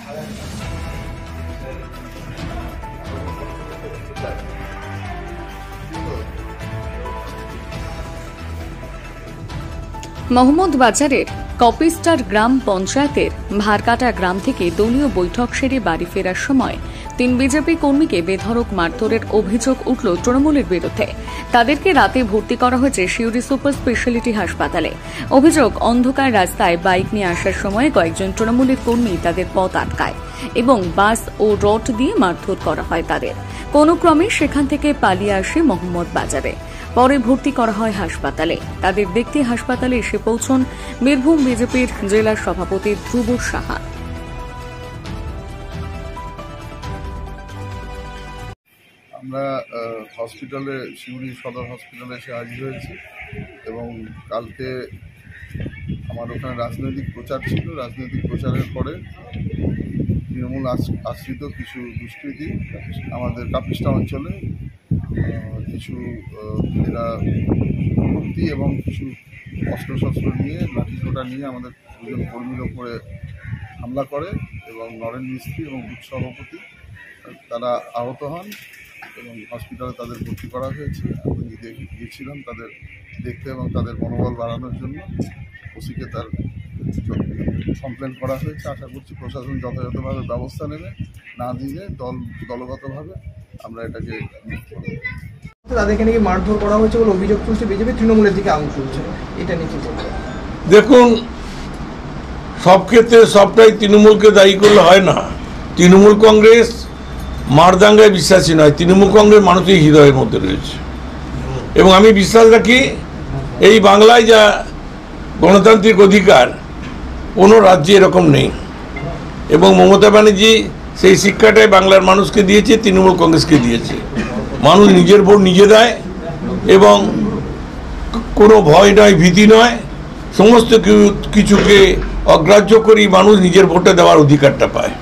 মোহাম্মদবাজারের কপিস্টার গ্রাম পঞ্চায়েতের ভারকাটা গ্রাম থেকে দলীয় বৈঠক সেরে বাড়ি ফেরার সময় 3 বিজেপি কর্মীকে বেধড়ক মারধরের অভিযোগ উঠল তৃণমূলের বিরুদ্ধে। তাদেরকে রাতে ভর্তি করা হয়েছে সিউড়ি সুপার স্পেশালিটি হাসপাতালে। অভিযোগ, অন্ধকার রাস্তায় বাইক নিয়ে আসার সময় কয়েকজন তৃণমূলের কর্মী তাদের পথ আটকায় এবং বাস ও রড দিয়ে মারধর করা হয় তাদের। কোনো ক্রমে সেখান থেকে পালিয়ে আসে মোহাম্মদবাজারে। পরে ভর্তি করা হয় হাসপাতালে। তাদের দেখতে হাসপাতালে এসে পৌঁছন বীরভূম বিজেপির জেলা সভাপতি ধ্রুব সাহা। আমরা হসপিটালে, শিউড়ি সদর হসপিটালে এসে হাজির হয়েছি এবং কালকে আমার ওখানে রাজনৈতিক প্রচার ছিল। রাজনৈতিক প্রচারের পরে তৃণমূল আশ্রিত কিছু দুষ্কৃতী আমাদের কাপিস্টা অঞ্চলে কিছু এরা মূর্তি এবং কিছু অস্ত্রশস্ত্র নিয়ে, লাঠিসোঁটা নিয়ে আমাদের দুজন কর্মীর ওপরে হামলা করে এবং নরেন মিস্ত্রি এবং বুথ সভাপতি তারা আহত হন এবং হসপিটালে তাদের ভর্তি করা হয়েছে। আমি গিয়েছিলাম তাদের দেখতে এবং তাদের মনোবল বাড়ানোর জন্য। ওসিকে তার কমপ্লেন করা হয়েছে। আশা করছি প্রশাসন যথাযথভাবে ব্যবস্থা নেবে, না দিলে দলগতভাবে আমরা এটাকে তাদেরকে নাকি মারধর করা হয়েছে বলে অভিযোগ তুলছে বিজেপি, তৃণমূলের দিকে আঙুল তুলছে। এটা নিয়ে কি বলবেন? দেখুন, সব ক্ষেত্রে সবটাই তৃণমূলকে দায়ী করলে হয় না। তৃণমূল কংগ্রেস মারদাঙ্গায় বিশ্বাসী নয়। তৃণমূল কংগ্রেস মানুষের হৃদয়ের মধ্যে রয়েছে এবং আমি বিশ্বাস রাখি এই বাংলায় যা গণতান্ত্রিক অধিকার কোনো রাজ্যে এরকম নেই এবং মমতা ব্যানার্জি সেই শিক্ষাটাই বাংলার মানুষকে দিয়েছে, তৃণমূল কংগ্রেসকে দিয়েছে। মানুষ নিজের ভোট নিজে দেয় এবং কোনো ভয় নয়, ভীতি নয়, সমস্ত কিছুকে অগ্রাহ্য করেই মানুষ নিজের ভোটে দেওয়ার অধিকারটা পায়।